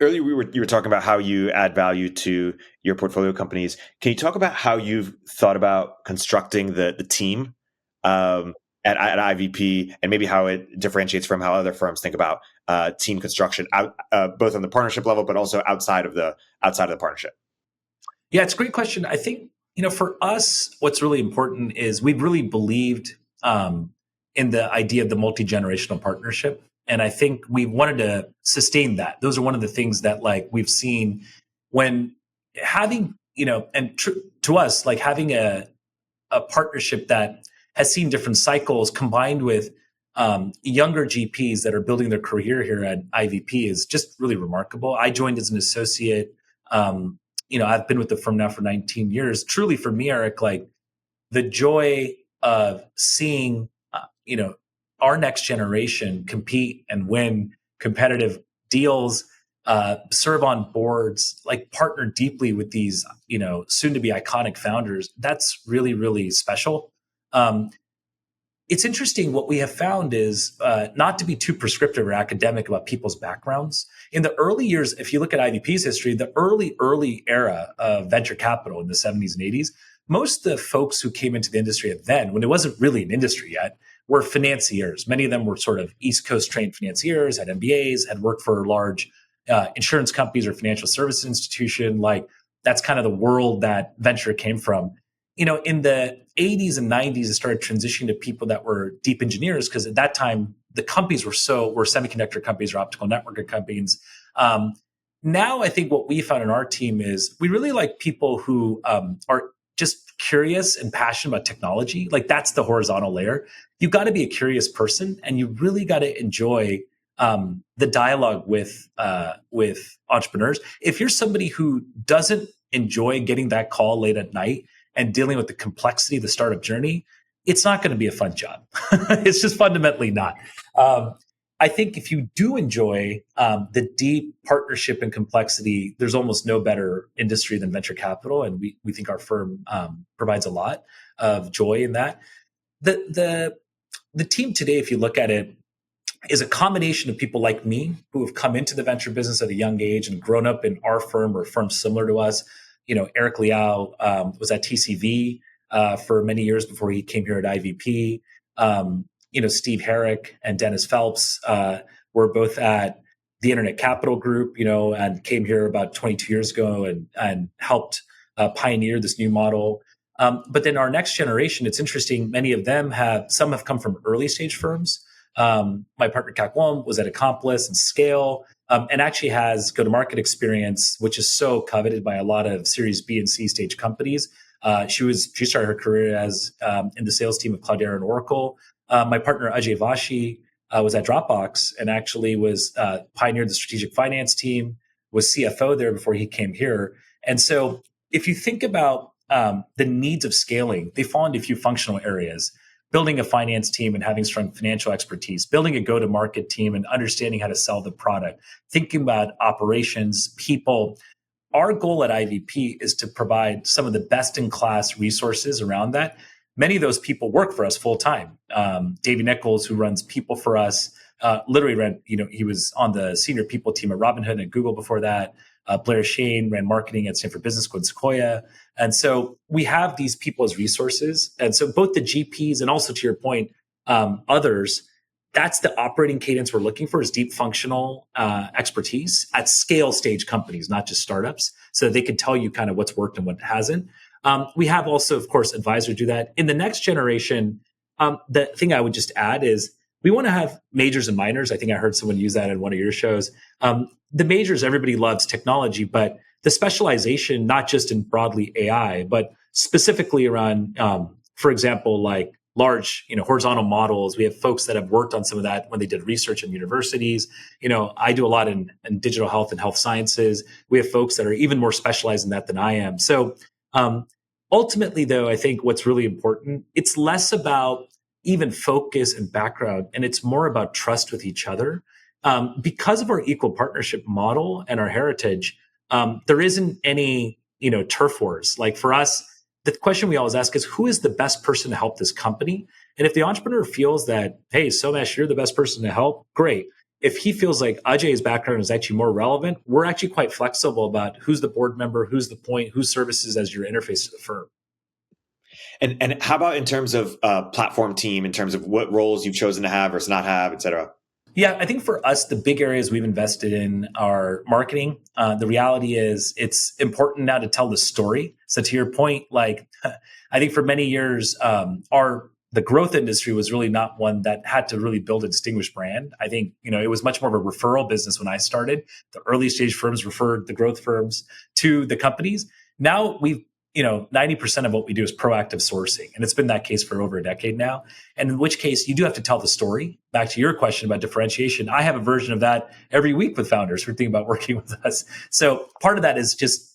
Earlier, you were talking about how you add value to your portfolio companies. Can you talk about how you've thought about constructing the team at IVP, and maybe how it differentiates from how other firms think about team construction, both on the partnership level, but also outside of the partnership? Yeah, it's a great question. I think, for us, what's really important is we've really believed in the idea of the multi-generational partnership. And I think we wanted to sustain that. Those are one of the things that like we've seen when having, to us, like having a partnership that has seen different cycles combined with younger GPs that are building their career here at IVP is just really remarkable. I joined as an associate. I've been with the firm now for 19 years. Truly, for me, Erik, like the joy of seeing, our next generation compete and win competitive deals, serve on boards, like partner deeply with these, soon to be iconic founders. That's really, really special. It's interesting. What we have found is not to be too prescriptive or academic about people's backgrounds. In the early years, if you look at IVP's history, the early era of venture capital in the 70s and 80s, most of the folks who came into the industry then, when it wasn't really an industry yet, were financiers. Many of them were sort of East Coast trained financiers, had MBAs, had worked for large insurance companies or financial services institution. Like that's kind of the world that venture came from. In the 80s and 90s, it started transitioning to people that were deep engineers because at that time the companies were semiconductor companies or optical networking companies. Now I think what we found in our team is we really like people who are just curious and passionate about technology. Like that's the horizontal layer. You've got to be a curious person, and you really got to enjoy the dialogue with entrepreneurs. If you're somebody who doesn't enjoy getting that call late at night and dealing with the complexity of the startup journey, it's not going to be a fun job. It's just fundamentally not. I think if you do enjoy the deep partnership and complexity, there's almost no better industry than venture capital. And we think our firm provides a lot of joy in that. The team today, if you look at it, is a combination of people like me who have come into the venture business at a young age and grown up in our firm or firms similar to us. Erik Liao was at TCV for many years before he came here at IVP. Steve Herrick and Dennis Phelps were both at the Internet Capital Group, and came here about 22 years ago and helped pioneer this new model. But then our next generation, it's interesting. Many of them some have come from early stage firms. My partner, Kak Wom, was at Accomplice and Scale, and actually has go-to-market experience, which is so coveted by a lot of Series B and C stage companies. She started her career as in the sales team of Cloudera and Oracle. My partner, Ajay Vashi, was at Dropbox and actually was pioneered the strategic finance team, was CFO there before he came here. And so if you think about the needs of scaling, they fall into a few functional areas. Building a finance team and having strong financial expertise, building a go-to-market team and understanding how to sell the product, thinking about operations, people. Our goal at IVP is to provide some of the best-in-class resources around that. Many of those people work for us full-time. Davey Nichols, who runs people for us, literally ran, he was on the senior people team at Robinhood and Google before that. Blair Shane ran marketing at Stanford Business School in Sequoia. And so we have these people as resources. And so both the GPs and also, to your point, others, that's the operating cadence we're looking for, is deep functional expertise at scale stage companies, not just startups, so they can tell you kind of what's worked and what hasn't. We have also, of course, advisors do that. In the next generation, the thing I would just add is we want to have majors and minors. I think I heard someone use that in one of your shows. The majors, everybody loves technology, but the specialization, not just in broadly AI, but specifically around, for example, like large, horizontal models. We have folks that have worked on some of that when they did research in universities. I do a lot in digital health and health sciences. We have folks that are even more specialized in that than I am. So ultimately, though, I think what's really important, it's less about even focus and background, and it's more about trust with each other. Because of our equal partnership model and our heritage, there isn't any, turf wars. Like for us, the question we always ask is, who is the best person to help this company? And if the entrepreneur feels that, hey, Somesh, you're the best person to help, great. If he feels like Ajay's background is actually more relevant, we're actually quite flexible about who's the board member, who's the point, who services as your interface to the firm. And how about in terms of platform team, in terms of what roles you've chosen to have versus not have, et cetera? Yeah, I think for us, the big areas we've invested in are marketing. The reality is it's important now to tell the story. So to your point, like I think for many years, the growth industry was really not one that had to really build a distinguished brand. I think, it was much more of a referral business when I started. The early stage firms referred the growth firms to the companies. Now 90% of what we do is proactive sourcing. And it's been that case for over a decade now. And in which case you do have to tell the story. Back to your question about differentiation, I have a version of that every week with founders who are thinking about working with us. So part of that is just,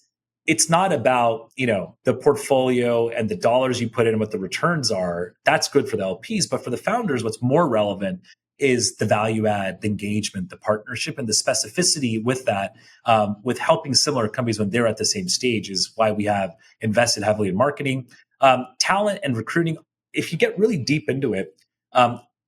it's not about, the portfolio and the dollars you put in and what the returns are. That's good for the LPs. But for the founders, what's more relevant is the value add, the engagement, the partnership, and the specificity with that, with helping similar companies when they're at the same stage is why we have invested heavily in marketing. Talent and recruiting, if you get really deep into it,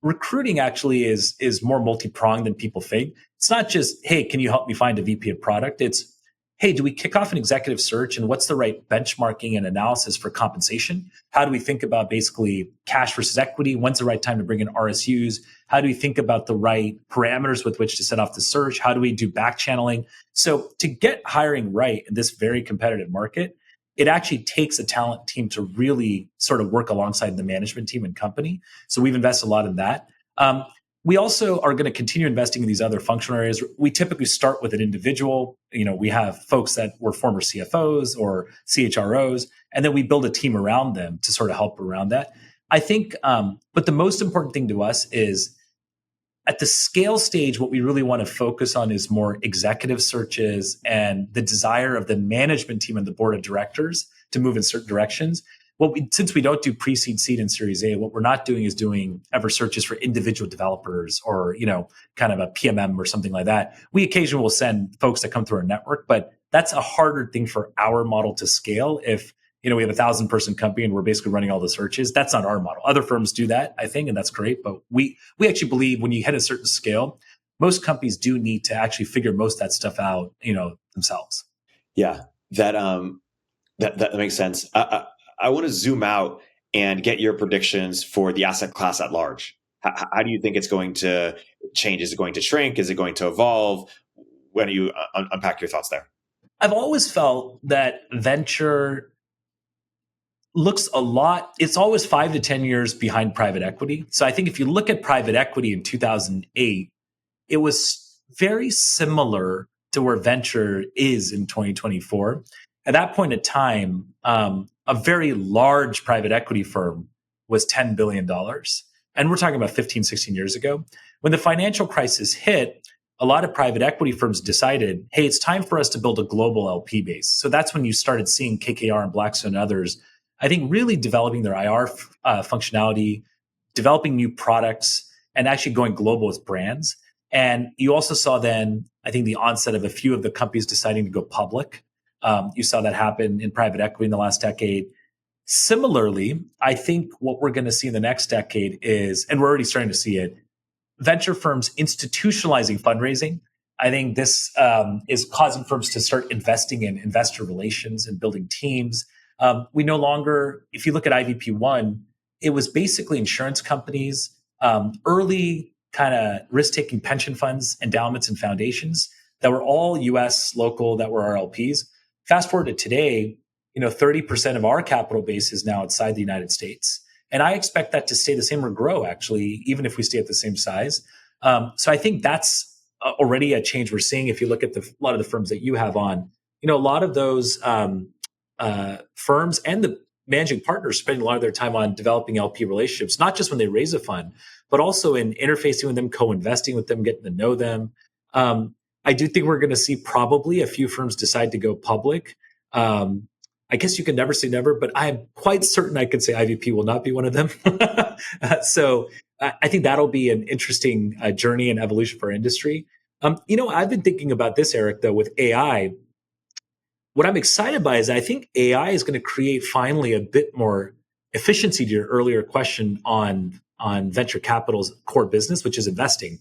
recruiting actually is more multi-pronged than people think. It's not just, hey, can you help me find a VP of product? It's, hey, do we kick off an executive search and what's the right benchmarking and analysis for compensation? How do we think about basically cash versus equity? When's the right time to bring in RSUs? How do we think about the right parameters with which to set off the search? How do we do back channeling? So to get hiring right in this very competitive market, it actually takes a talent team to really sort of work alongside the management team and company. So we've invested a lot in that. We also are going to continue investing in these other functional areas. We typically start with an individual. We have folks that were former CFOs or CHROs, and then we build a team around them to sort of help around that. I think, but the most important thing to us is at the scale stage, what we really want to focus on is more executive searches and the desire of the management team and the board of directors to move in certain directions. Since we don't do pre-seed, seed, and Series A, what we're not doing is doing ever searches for individual developers or, kind of a PMM or something like that. We occasionally will send folks that come through our network, but that's a harder thing for our model to scale. If, we have 1,000-person company and we're basically running all the searches, that's not our model. Other firms do that, I think, and that's great. But we actually believe when you hit a certain scale, most companies do need to actually figure most of that stuff out, themselves. Yeah, that makes sense. I want to zoom out and get your predictions for the asset class at large. How do you think it's going to change? Is it going to shrink? Is it going to evolve? When do you unpack your thoughts there? I've always felt that venture looks it's always 5 to 10 years behind private equity. So I think if you look at private equity in 2008, it was very similar to where venture is in 2024. At that point in time, a very large private equity firm was $10 billion. And we're talking about 15, 16 years ago. When the financial crisis hit, a lot of private equity firms decided, hey, it's time for us to build a global LP base. So that's when you started seeing KKR and Blackstone and others, I think, really developing their IR functionality, developing new products, and actually going global with brands. And you also saw then, I think, the onset of a few of the companies deciding to go public. You saw that happen in private equity in the last decade. Similarly, I think what we're going to see in the next decade is, and we're already starting to see it, venture firms institutionalizing fundraising. I think this is causing firms to start investing in investor relations and building teams. We no longer, if you look at IVP 1, it was basically insurance companies, early kind of risk-taking pension funds, endowments, and foundations that were all US, local, that were our LPs. Fast forward to today, 30% of our capital base is now outside the United States. And I expect that to stay the same or grow, actually, even if we stay at the same size. So I think that's already a change we're seeing. If you look at a lot of the firms that you have on, a lot of those firms and the managing partners spending a lot of their time on developing LP relationships, not just when they raise a fund, but also in interfacing with them, co-investing with them, getting to know them. I do think we're going to see probably a few firms decide to go public. I guess you can never say never, but I'm quite certain I could say IVP will not be one of them. So I think that'll be an interesting journey and evolution for our industry. I've been thinking about this, Erik, though, with AI. What I'm excited by is I think AI is going to create finally a bit more efficiency to your earlier question on venture capital's core business, which is investing.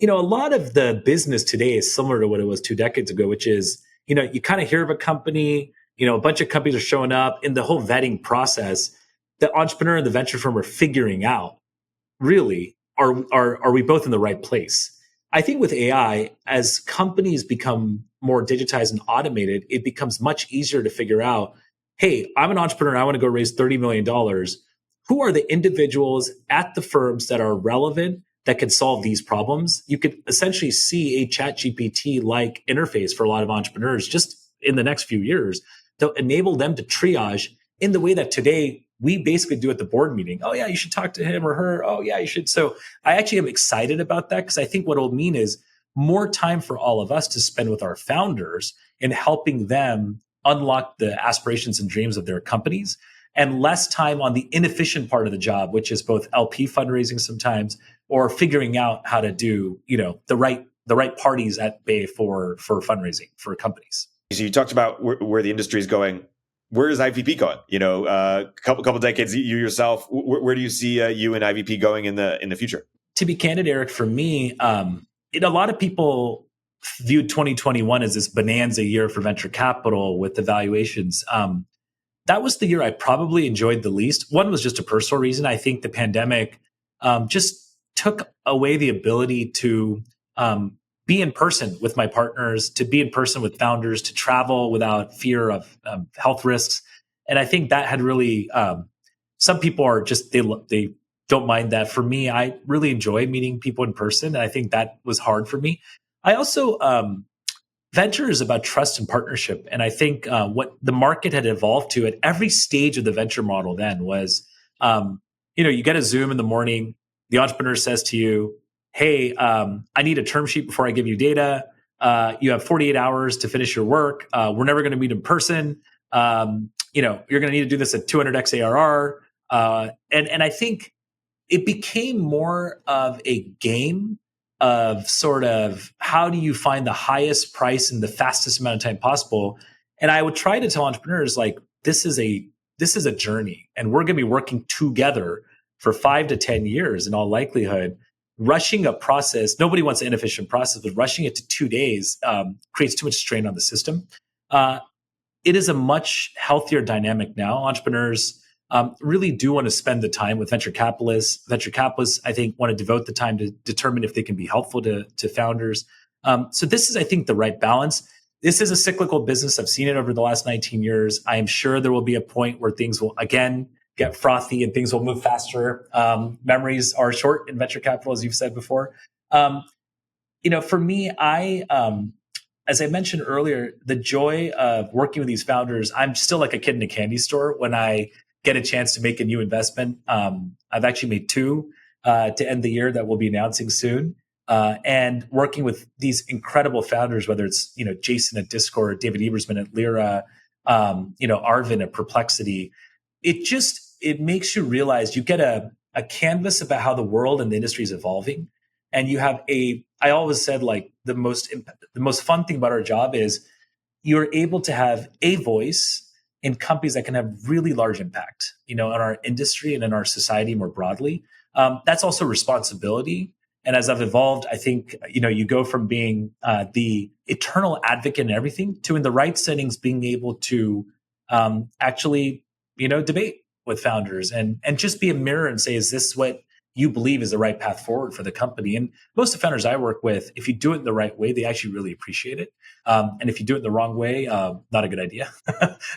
A lot of the business today is similar to what it was 2 decades ago, which is, you kind of hear of a company, a bunch of companies are showing up in the whole vetting process. The entrepreneur and the venture firm are figuring out, really, are we both in the right place? I think with AI, as companies become more digitized and automated, it becomes much easier to figure out, hey, I'm an entrepreneur. I want to go raise $30 million. Who are the individuals at the firms that are relevant that can solve these problems? You could essentially see a ChatGPT like interface for a lot of entrepreneurs just in the next few years to enable them to triage in the way that today we basically do at the board meeting. Oh yeah, you should talk to him or her. Oh yeah, you should. So I actually am excited about that because I think what it'll mean is more time for all of us to spend with our founders in helping them unlock the aspirations and dreams of their companies, and less time on the inefficient part of the job, which is both LP fundraising sometimes or figuring out how to do, the right parties at bay for fundraising for companies. So you talked about where the industry is going. Where is IVP going? Couple decades, you yourself, where do you see you and IVP going in the future? To be candid, Erik, for me, a lot of people viewed 2021 as this bonanza year for venture capital with the valuations. That was the year I probably enjoyed the least. One was just a personal reason. I think the pandemic just took away the ability to be in person with my partners, to be in person with founders, to travel without fear of health risks. And I think that had really, some people are just, they don't mind that. For me, I really enjoy meeting people in person. And I think that was hard for me. I also, venture is about trust and partnership. And I think what the market had evolved to at every stage of the venture model then was, you get a Zoom in the morning, the entrepreneur says to you, hey, I need a term sheet before I give you data. You have 48 hours to finish your work. We're never going to meet in person. You're going to need to do this at 200x ARR. And I think it became more of a game of sort of how do you find the highest price in the fastest amount of time possible. And I would try to tell entrepreneurs, like, this is a journey, and we're going to be working together for 5 to 10 years in all likelihood. Rushing a process, nobody wants an inefficient process, but rushing it to 2 days creates too much strain on the system. It is a much healthier dynamic now. Entrepreneurs really do want to spend the time with venture capitalists. Venture capitalists, I think, want to devote the time to determine if they can be helpful to founders. So this is, I think, the right balance. This is a cyclical business. I've seen it over the last 19 years. I am sure there will be a point where things will, again, get frothy and things will move faster. Memories are short in venture capital, as you've said before. For me, as I mentioned earlier, the joy of working with these founders, I'm still like a kid in a candy store when I get a chance to make a new investment. I've actually made 2 to end the year that we'll be announcing soon. And working with these incredible founders, whether it's, Jason at Discord, David Ebersman at Lyra, Arvin at Perplexity, it makes you realize you get a canvas about how the world and the industry is evolving. And you have I always said, like, the most fun thing about our job is you're able to have a voice in companies that can have really large impact, on our industry and in our society more broadly. That's also responsibility. And as I've evolved, I think, you go from being the eternal advocate in everything to, in the right settings, being able to actually, debate with founders and just be a mirror and say, is this what you believe is the right path forward for the company? And most of the founders I work with, if you do it in the right way, they actually really appreciate it. And if you do it in the wrong way, not a good idea.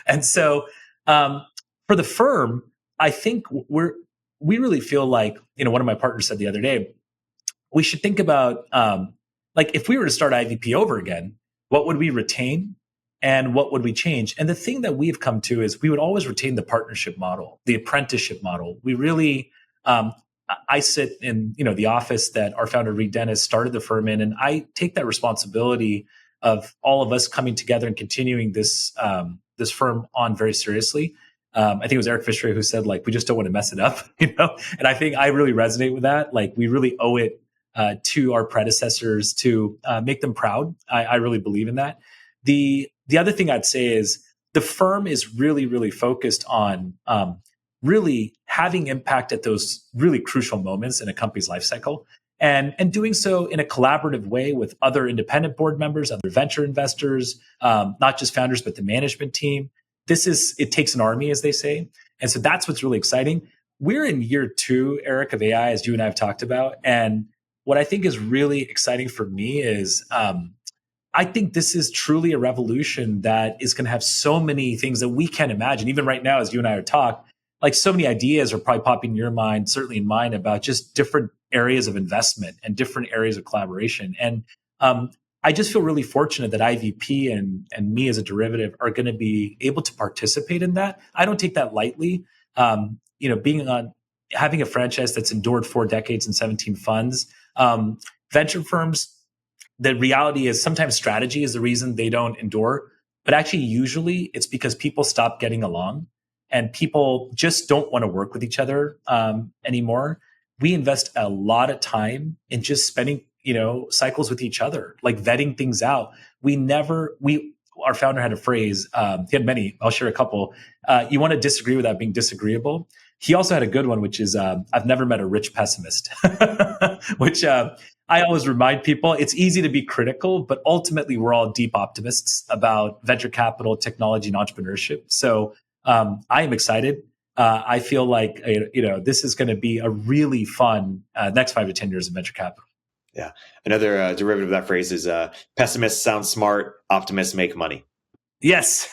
And so for the firm, I think we really feel like, one of my partners said the other day, we should think about, if we were to start IVP over again, what would we retain and what would we change? And the thing that we've come to is we would always retain the partnership model, the apprenticeship model. We really, I sit in, the office that our founder Reed Dennis started the firm in, and I take that responsibility of all of us coming together and continuing this firm on very seriously. I think it was Erik Fisher who said, like, we just don't want to mess it up, And I think I really resonate with that. Like, we really owe it to our predecessors to make them proud. I really believe in that. The other thing I'd say is the firm is really, really focused on really having impact at those really crucial moments in a company's life cycle, and doing so in a collaborative way with other independent board members, other venture investors, not just founders, but the management team. It takes an army, as they say. And so that's what's really exciting. We're in year 2, Erik, of AI, as you and I have talked about. And what I think is really exciting for me is I think this is truly a revolution that is going to have so many things that we can't imagine. Even right now, as you and I are talking, like so many ideas are probably popping in your mind, certainly in mine, about just different areas of investment and different areas of collaboration. And I just feel really fortunate that IVP and me as a derivative are going to be able to participate in that. I don't take that lightly. Having a franchise that's endured 4 decades and 17 funds, venture firms, the reality is sometimes strategy is the reason they don't endure, but actually usually it's because people stop getting along and people just don't want to work with each other anymore. We invest a lot of time in just spending, cycles with each other, like vetting things out. Our founder had a phrase, he had many, I'll share a couple. You want to disagree without being disagreeable. He also had a good one, which is, I've never met a rich pessimist, which I always remind people it's easy to be critical, but ultimately we're all deep optimists about venture capital, technology, and entrepreneurship. So I am excited. I feel like, this is going to be a really fun next 5 to 10 years of venture capital. Yeah. Another derivative of that phrase is pessimists sound smart, optimists make money. Yes.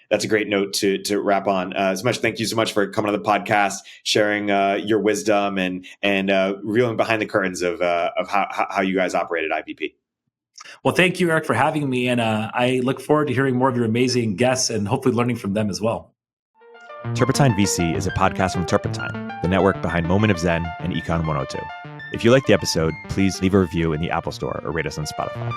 That's a great note to wrap on. Somesh, thank you so much for coming on the podcast, sharing your wisdom and revealing behind the curtains of how you guys operate at IVP. Well, thank you, Eric, for having me. And I look forward to hearing more of your amazing guests and hopefully learning from them as well. Turpentine VC is a podcast from Turpentine, the network behind Moment of Zen and Econ 102. If you liked the episode, please leave a review in the Apple Store or rate us on Spotify.